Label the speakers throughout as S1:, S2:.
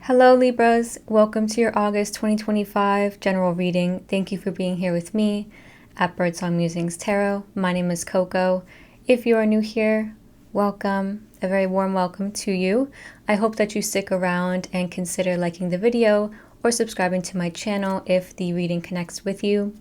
S1: Hello Libras, welcome to your August 2025 general reading. Thank you for being here with me at Birdsong Musings Tarot. My name is Coco. If you are new here, welcome. A very warm welcome to you. I hope that you stick around and consider liking the video or subscribing to my channel if the reading connects with you.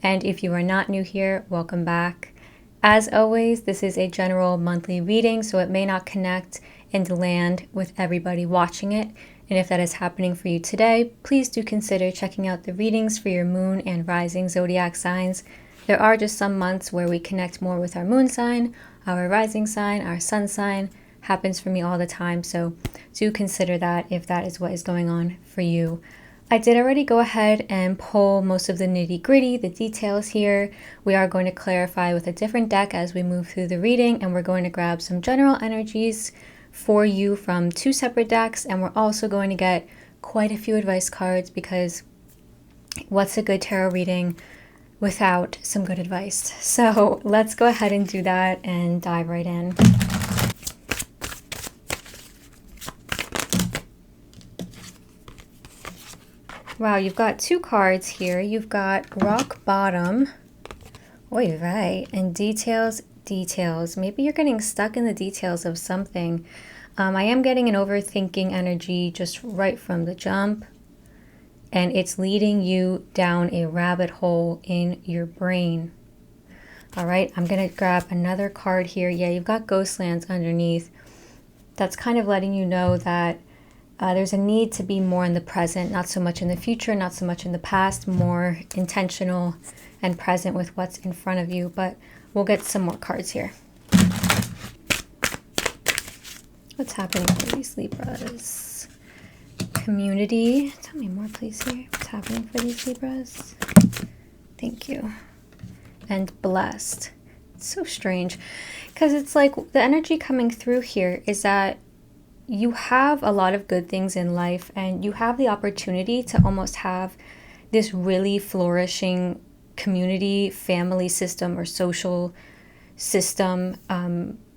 S1: And if you are not new here, welcome back. As always, this is a general monthly reading, so it may not connect and land with everybody watching it. And if that is happening for you today, please do consider checking out the readings for your moon and rising zodiac signs. There are just some months where we connect more with our moon sign, our rising sign, our sun sign. Happens for me all the time, so do consider that if that is what is going on for you. I did already go ahead and pull most of the nitty-gritty, the details here. We are going to clarify with a different deck as we move through the reading, and we're going to grab some general energies for you from two separate decks, and we're also going to get quite a few advice cards because what's a good tarot reading without some good advice? So let's go ahead and do that and dive right in. Wow, you've got two cards here. You've got rock bottom, oy vey, and details. Maybe you're getting stuck in the details of something. I am getting an overthinking energy just right from the jump, and it's leading you down a rabbit hole in your brain. All right, I'm gonna grab another card here. Yeah, you've got Ghostlands underneath. That's kind of letting you know that there's a need to be more in the present, not so much in the future, not so much in the past, more intentional and present with what's in front of you. But we'll get some more cards here. What's happening for these Libras? Community. Tell me more, please, here. What's happening for these Libras? Thank you. And blessed. It's so strange because it's like the energy coming through here is that you have a lot of good things in life and you have the opportunity to almost have this really flourishing community, family system, or social system,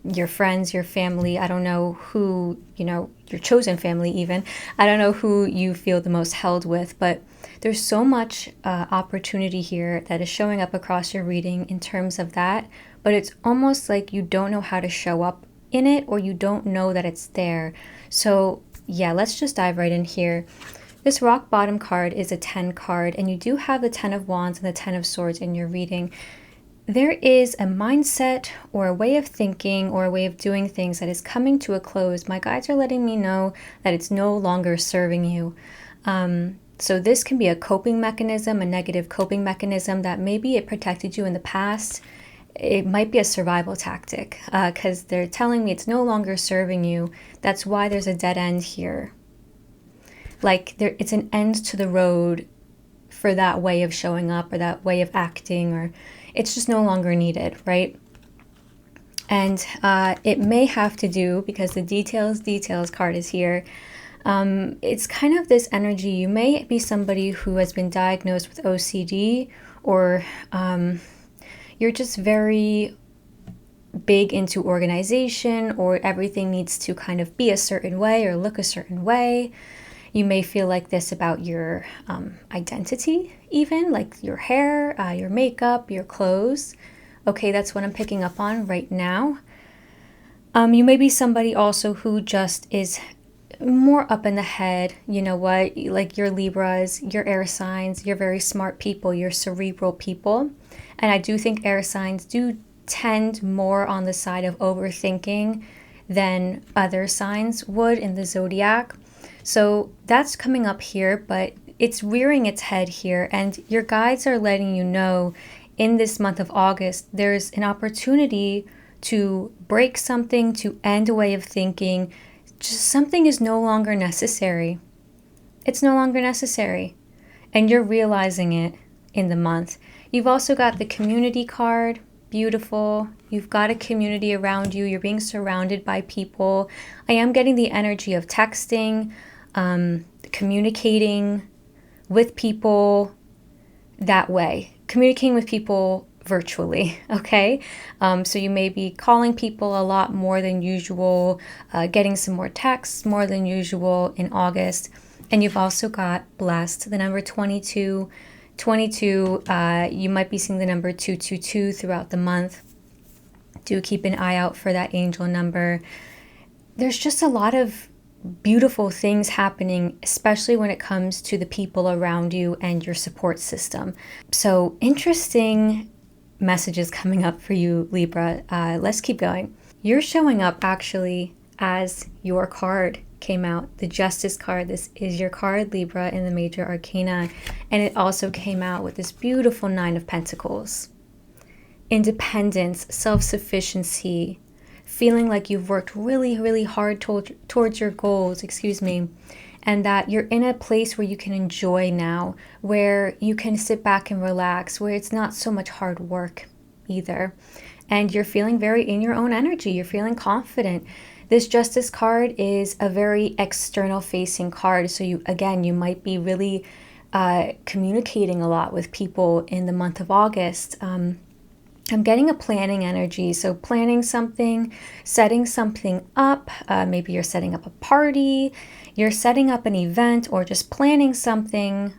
S1: your friends, your family. I don't know who, your chosen family even. I don't know who you feel the most held with, but there's so much opportunity here that is showing up across your reading in terms of that, but it's almost like you don't know how to show up in it, or you don't know that it's there. So yeah, let's just dive right in here. This rock bottom card is a 10 card, and you do have the 10 of Wands and the 10 of Swords in your reading. There is a mindset or a way of thinking or a way of doing things that is coming to a close. My guides are letting me know that it's no longer serving you. So this can be a coping mechanism, a negative coping mechanism that maybe it protected you in the past. It might be a survival tactic because they're telling me it's no longer serving you. That's why there's a dead end here. Like it's an end to the road for that way of showing up or that way of acting, or it's just no longer needed, right? And it may have to do, because the details card is here. It's kind of this energy. You may be somebody who has been diagnosed with OCD, or you're just very big into organization, or everything needs to kind of be a certain way or look a certain way. You may feel like this about your identity, even like your hair, your makeup, your clothes. Okay, that's what I'm picking up on right now. You may be somebody also who just is more up in the head. You know what? Like your Libras, your air signs, you're very smart people, you're cerebral people. And I do think air signs do tend more on the side of overthinking than other signs would in the zodiac. So that's coming up here, but it's rearing its head here, and your guides are letting you know in this month of August, there's an opportunity to break something, to end a way of thinking. Just something is no longer necessary. It's no longer necessary, and you're realizing it in the month. You've also got the community card. Beautiful. You've got a community around you. You're being surrounded by people. I am getting the energy of texting, communicating with people that way, communicating with people virtually, okay? So you may be calling people a lot more than usual, getting some more texts more than usual in August. And you've also got blessed, the number 22. 22, you might be seeing the number 222 throughout the month. Do keep an eye out for that angel number. There's just a lot of beautiful things happening, especially when it comes to the people around you and your support system. So interesting messages coming up for you, Libra. Let's keep going. You're showing up actually as your card came out, the Justice card. This is your card, Libra, in the major arcana, and it also came out with this beautiful Nine of Pentacles. Independence, self-sufficiency, feeling like you've worked really, really hard towards your goals, and that you're in a place where you can enjoy now, where you can sit back and relax, where it's not so much hard work either. And you're feeling very in your own energy. You're feeling confident. This Justice card is a very external facing card. So you might be really communicating a lot with people in the month of August. I'm getting a planning energy. So planning something, setting something up. Maybe you're setting up a party, you're setting up an event, or just planning something,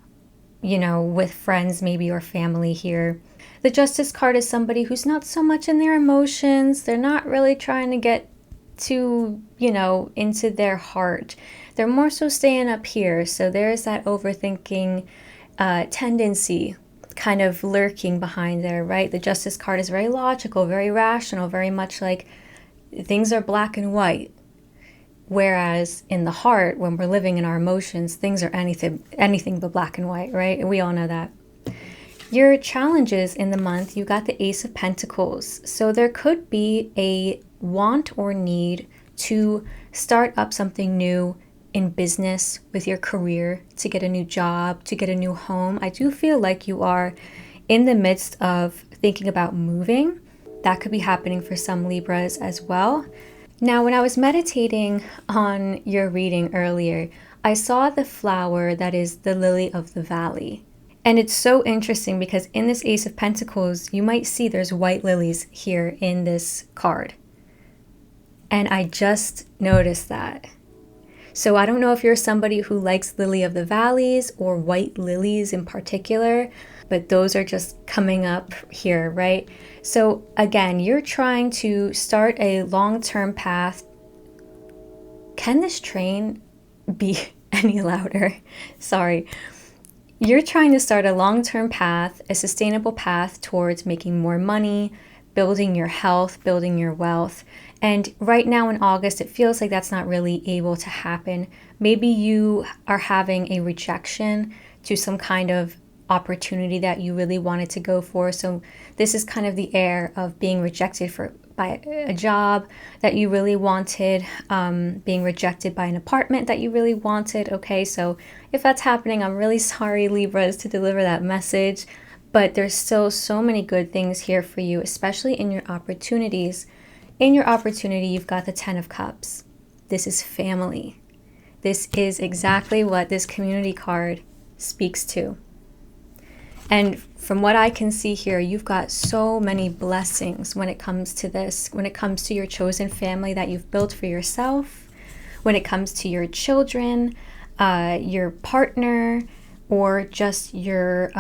S1: with friends maybe or family here. The Justice card is somebody who's not so much in their emotions. They're not really trying to get to, into their heart. They're more so staying up here. So there's that overthinking tendency kind of lurking behind there, right? The Justice card is very logical, very rational, very much like things are black and white. Whereas in the heart, when we're living in our emotions, things are anything but black and white, right? And we all know that. Your challenges in the month, you got the Ace of Pentacles. So there could be a want or need to start up something new in business, with your career, to get a new job, to get a new home. I do feel like you are in the midst of thinking about moving. That could be happening for some Libras as well. Now, when I was meditating on your reading earlier, I saw the flower that is the lily of the valley. And it's so interesting because in this Ace of Pentacles, you might see there's white lilies here in this card. And I just noticed that. So I don't know if you're somebody who likes lily of the valleys or white lilies in particular, but those are just coming up here, right? So again, you're trying to start a long-term path. Can this train be any louder? Sorry. You're trying to start a long-term path, a sustainable path towards making more money, building your health, building your wealth. And right now in August, it feels like that's not really able to happen. Maybe you are having a rejection to some kind of opportunity that you really wanted to go for. So this is kind of the air of being rejected by a job that you really wanted, being rejected by an apartment that you really wanted. Okay, so if that's happening, I'm really sorry, Libras, to deliver that message. But there's still so many good things here for you, especially in your opportunities. In your opportunity, you've got the 10 of Cups. This is family. This is exactly what this community card speaks to. And from what I can see here, you've got so many blessings when it comes to this, when it comes to your chosen family that you've built for yourself, when it comes to your children, your partner, or just your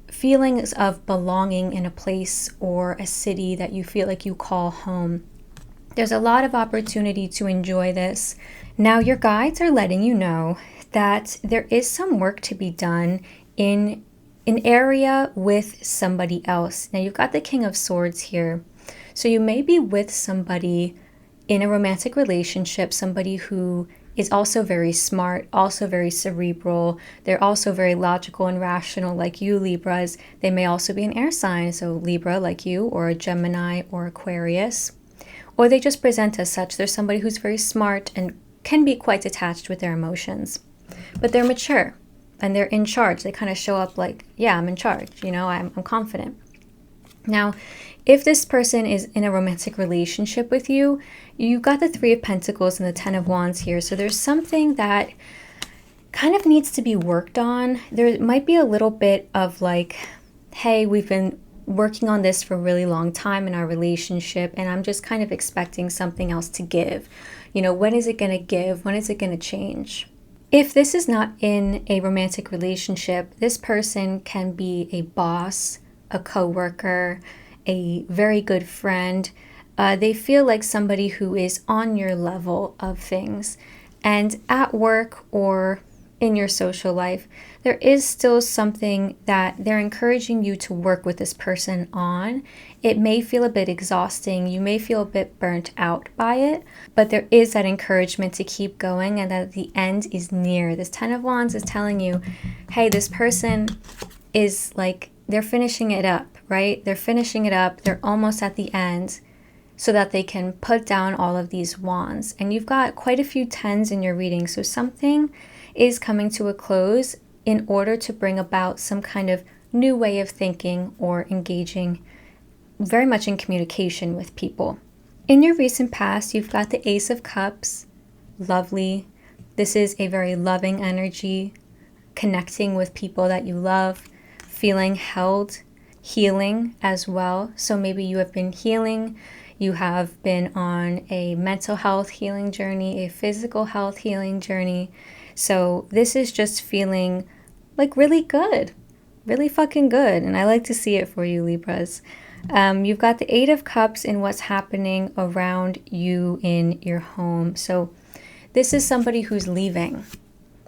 S1: feelings of belonging in a place or a city that you feel like you call home. There's a lot of opportunity to enjoy this. Now, your guides are letting you know that there is some work to be done in an area with somebody else. Now, you've got the King of Swords here. So you may be with somebody in a romantic relationship, somebody who is also very smart, also very cerebral. They're also very logical and rational like you, Libras. They may also be an air sign, so Libra like you, or a Gemini or Aquarius. Or they just present as such. They're somebody who's very smart and can be quite detached with their emotions. But they're mature and they're in charge. They kind of show up like, yeah, I'm in charge, I'm confident. Now, if this person is in a romantic relationship with you, you've got the 3 of Pentacles and the 10 of Wands here. So there's something that kind of needs to be worked on. There might be a little bit of like, hey, we've been working on this for a really long time in our relationship, and I'm just kind of expecting something else to give. When is it going to give? When is it going to change? If this is not in a romantic relationship, this person can be a boss, a coworker, a very good friend. They feel like somebody who is on your level of things. And at work or in your social life, there is still something that they're encouraging you to work with this person on. It may feel a bit exhausting. You may feel a bit burnt out by it, but there is that encouragement to keep going and that the end is near. This Ten of Wands is telling you, hey, this person is like, they're finishing it up, right? They're finishing it up. They're almost at the end so that they can put down all of these wands. And you've got quite a few tens in your reading. So something is coming to a close in order to bring about some kind of new way of thinking or engaging very much in communication with people. In your recent past, you've got the Ace of Cups. Lovely. This is a very loving energy, connecting with people that you love, feeling held, healing as well. So maybe you have been healing. You have been on a mental health healing journey, a physical health healing journey. So this is just feeling like really good, really fucking good. And I like to see it for you, Libras. You've got the Eight of Cups in what's happening around you in your home. So this is somebody who's leaving,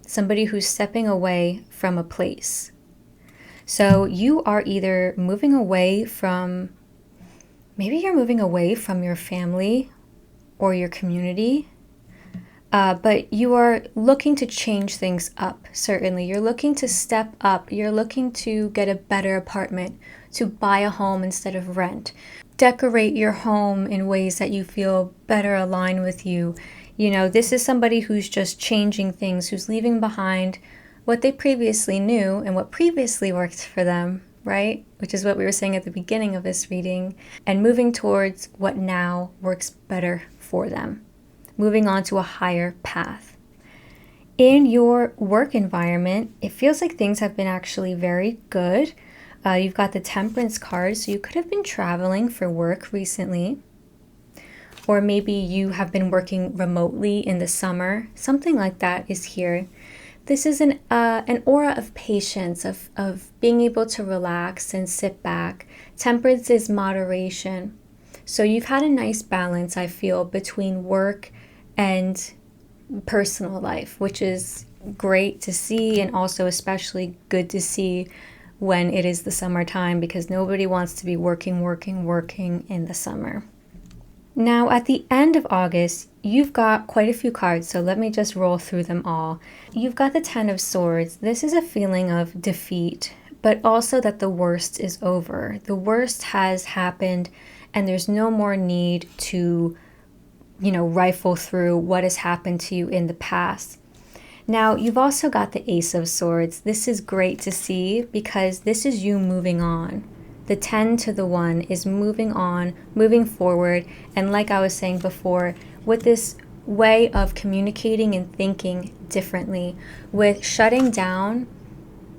S1: somebody who's stepping away from a place. So you are either moving away from, maybe you're moving away from your family or your community. But you are looking to change things up, certainly. You're looking to step up. You're looking to get a better apartment, to buy a home instead of rent. Decorate your home in ways that you feel better align with you. You know, this is somebody who's just changing things, who's leaving behind what they previously knew and what previously worked for them, right? Which is what we were saying at the beginning of this reading, and moving towards what now works better for them. Moving on to a higher path. In your work environment, it feels like things have been actually very good. You've got the Temperance card, so you could have been traveling for work recently. Or maybe you have been working remotely in the summer. Something like that is here. This is an aura of patience, of being able to relax and sit back. Temperance is moderation. So you've had a nice balance, I feel, between work and personal life, which is great to see, and also especially good to see when it is the summertime, because nobody wants to be working in the summer. Now at the end of August, you've got quite a few cards, so let me just roll through them all. You've got the Ten of Swords. This is a feeling of defeat, but also that the worst is over. The worst has happened and there's no more need to rifle through what has happened to you in the past. Now, you've also got the Ace of Swords. This is great to see because this is you moving on. The 10 to the 1 is moving on, moving forward, and like I was saying before, with this way of communicating and thinking differently, with shutting down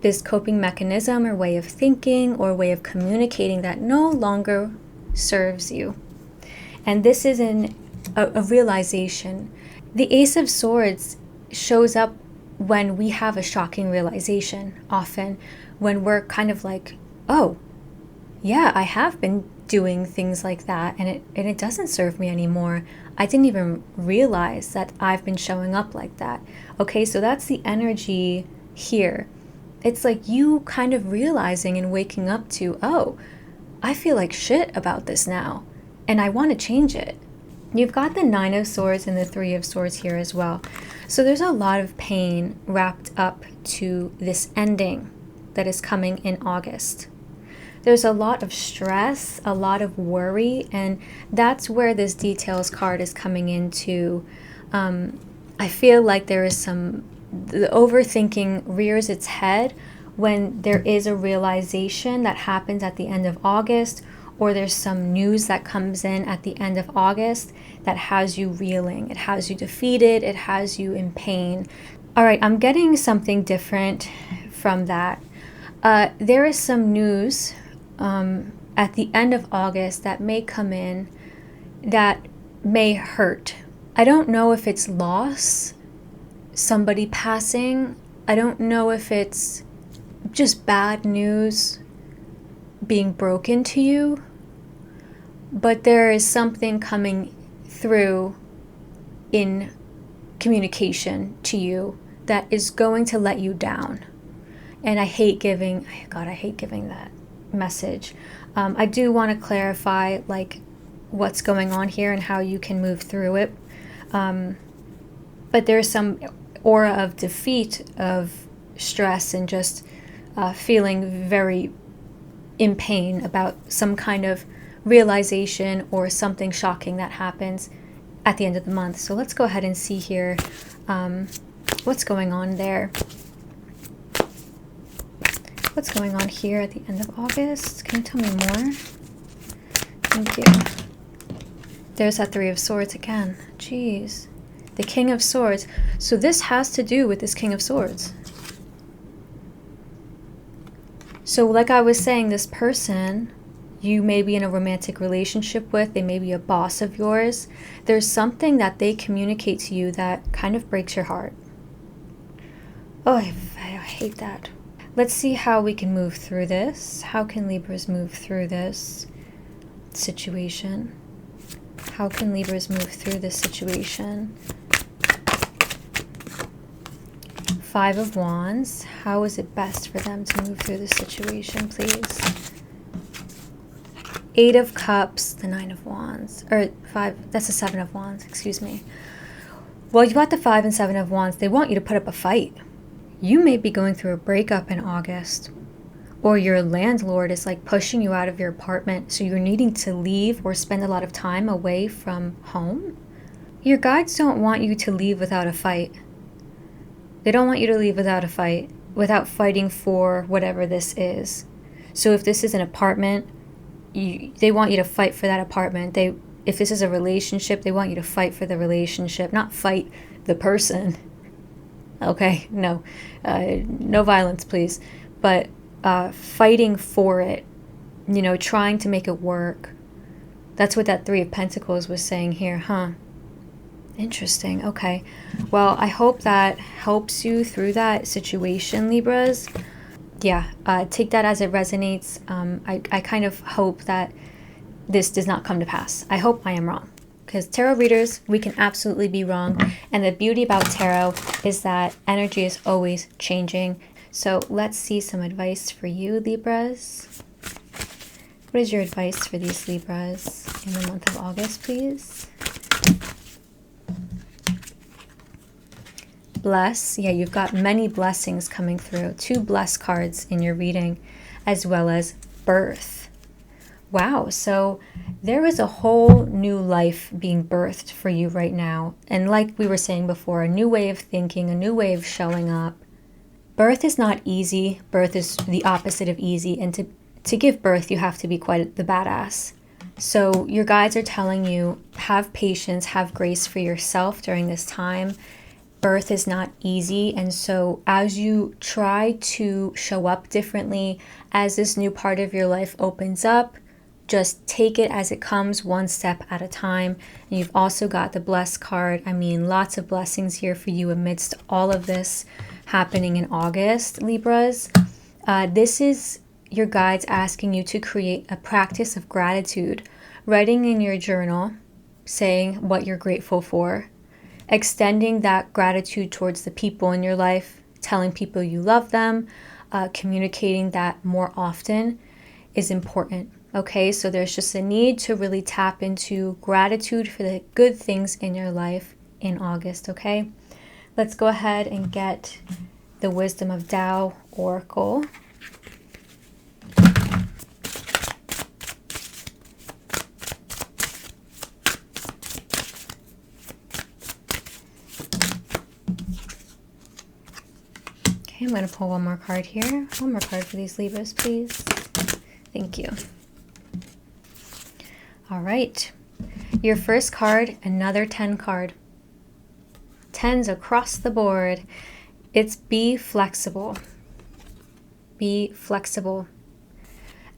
S1: this coping mechanism or way of thinking or way of communicating that no longer serves you. And this is a realization. The Ace of Swords shows up when we have a shocking realization, often when we're kind of like, oh, yeah, I have been doing things like that and it doesn't serve me anymore. I didn't even realize that I've been showing up like that. Okay, so that's the energy here. It's like you kind of realizing and waking up to, oh, I feel like shit about this now and I want to change it. You've got the Nine of Swords and the Three of Swords here as well. So there's a lot of pain wrapped up to this ending that is coming in August. There's a lot of stress, a lot of worry, and that's where this details card is coming into. I feel like there is the overthinking rears its head when there is a realization that happens at the end of August, or there's some news that comes in at the end of August that has you reeling. It has you defeated. It has you in pain. All right, I'm getting something different from that. There is some news at the end of August that may come in that may hurt. I don't know if it's loss, somebody passing. I don't know if it's just bad news being broken to you, but there is something coming through in communication to you that is going to let you down. And I hate giving that message. I do want to clarify like what's going on here and how you can move through it. But there's some aura of defeat, of stress, and just feeling very in pain about some kind of realization or something shocking that happens at the end of the month. So let's go ahead and see here what's going on there. What's going on here at the end of August? Can you tell me more? Thank you. There's that Three of Swords again. Jeez. The King of Swords. So this has to do with this King of Swords. So like I was saying, this person you may be in a romantic relationship with, they may be a boss of yours. There's something that they communicate to you that kind of breaks your heart. Oh, I hate that. Let's see how we can move through this. How can Libras move through this situation? How can Libras move through this situation? Five of Wands. How is it best for them to move through this situation, please? Eight of Cups, the Nine of Wands. Or five, that's the Seven of Wands, excuse me. Well, you got the Five and Seven of Wands. They want you to put up a fight. You may be going through a breakup in August. Or your landlord is like pushing you out of your apartment, so you're needing to leave or spend a lot of time away from home. Your guides don't want you to leave without a fight. They don't want you to leave without a fight, without fighting for whatever this is. So if this is an apartment, they want you to fight for that apartment. If this is a relationship, they want you to fight for the relationship, not fight the person. Okay, no. No violence, please. But fighting for it, trying to make it work. That's what that Three of Pentacles was saying here, huh? Interesting. Okay. Well, I hope that helps you through that situation, Libras. Yeah, take that as it resonates. I kind of hope that this does not come to pass. I hope I am wrong. Because tarot readers, we can absolutely be wrong. And the beauty about tarot is that energy is always changing. So let's see some advice for you, Libras. What is your advice for these Libras in the month of August, please? Bless. Yeah, you've got many blessings coming through. 2 bless cards in your reading, as well as birth. Wow, so there is a whole new life being birthed for you right now. And like we were saying before, a new way of thinking, a new way of showing up. Birth is not easy. Birth is the opposite of easy. And to give birth, you have to be quite the badass. So your guides are telling you, have patience, have grace for yourself during this time. Birth is not easy, and so as you try to show up differently, as this new part of your life opens up, just take it as it comes, one step at a time. And you've also got the Bless card. I mean, lots of blessings here for you amidst all of this happening in August, Libras. This is your guides asking you to create a practice of gratitude, writing in your journal, saying what you're grateful for, extending that gratitude towards the people in your life, telling people you love them, communicating that more often is important. Okay, so there's just a need to really tap into gratitude for the good things in your life in August, okay? Let's go ahead and get the Wisdom of Tao Oracle. Okay, I'm going to pull one more card here. One more card for these Libras, please. Thank you. All right. Your first card, another 10 card. 10s across the board. It's be flexible. Be flexible.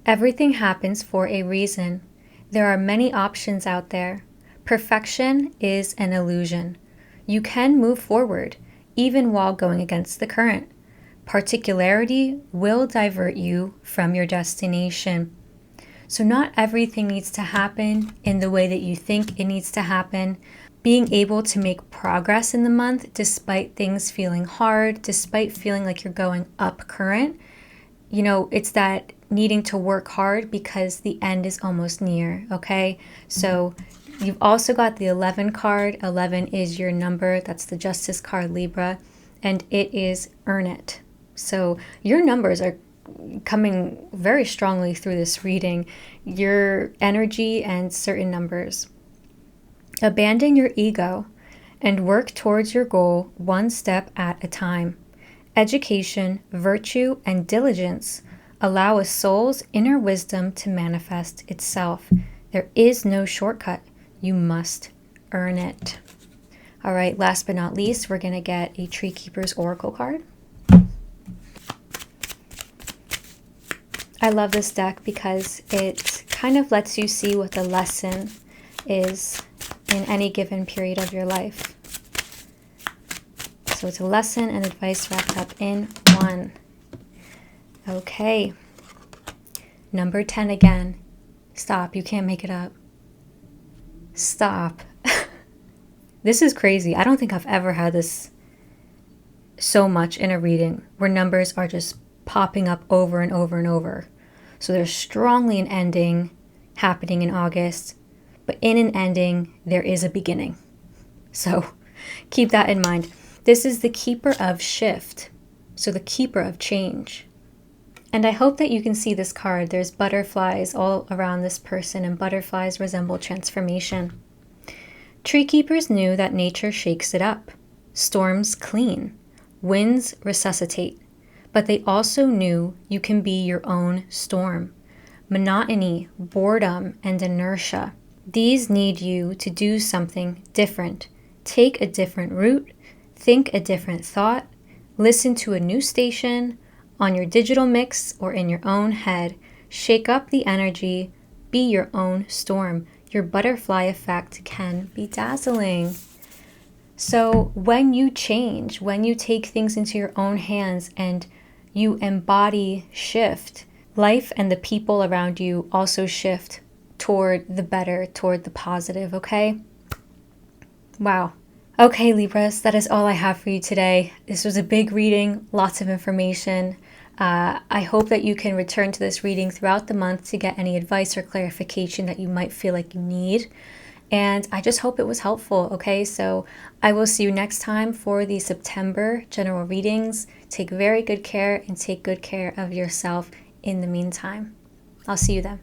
S1: Everything happens for a reason. There are many options out there. Perfection is an illusion. You can move forward. even while going against the current. Particularity will divert you from your destination. So not everything needs to happen in the way that you think it needs to happen. Being able to make progress in the month despite things feeling hard, despite feeling like you're going up current, it's that needing to work hard because the end is almost near, okay? So you've also got the 11 card. 11 is your number. That's the Justice card, Libra, and it is earn it. So your numbers are coming very strongly through this reading, your energy and certain numbers. Abandon your ego and work towards your goal one step at a time. Education, virtue, and diligence allow a soul's inner wisdom to manifest itself. There is no shortcut. You must earn it. All right, last but not least, we're going to get a Tree Keeper's Oracle card. I love this deck because it kind of lets you see what the lesson is in any given period of your life. So it's a lesson and advice wrapped up in one. Okay. Number 10 again. Stop. You can't make it up. Stop. This is crazy. I don't think I've ever had this so much in a reading where numbers are just popping up over and over and over. So there's strongly an ending happening in August, but in an ending, there is a beginning. So keep that in mind. This is the Keeper of Shift, so the Keeper of Change. And I hope that you can see this card. There's butterflies all around this person, and butterflies resemble transformation. Tree keepers knew that nature shakes it up. Storms clean. Winds resuscitate. But they also knew you can be your own storm. Monotony, boredom, and inertia. These need you to do something different. Take a different route. Think a different thought. Listen to a new station on your digital mix or in your own head. Shake up the energy. Be your own storm. Your butterfly effect can be dazzling. So when you change, when you take things into your own hands and you embody shift, life and the people around you also shift toward the better, toward the positive, okay? Wow. Okay, Libras, that is all I have for you today. This was a big reading, lots of information. I hope that you can return to this reading throughout the month to get any advice or clarification that you might feel like you need. And I just hope it was helpful, okay? So I will see you next time for the September general readings. Take very good care and take good care of yourself in the meantime. I'll see you then.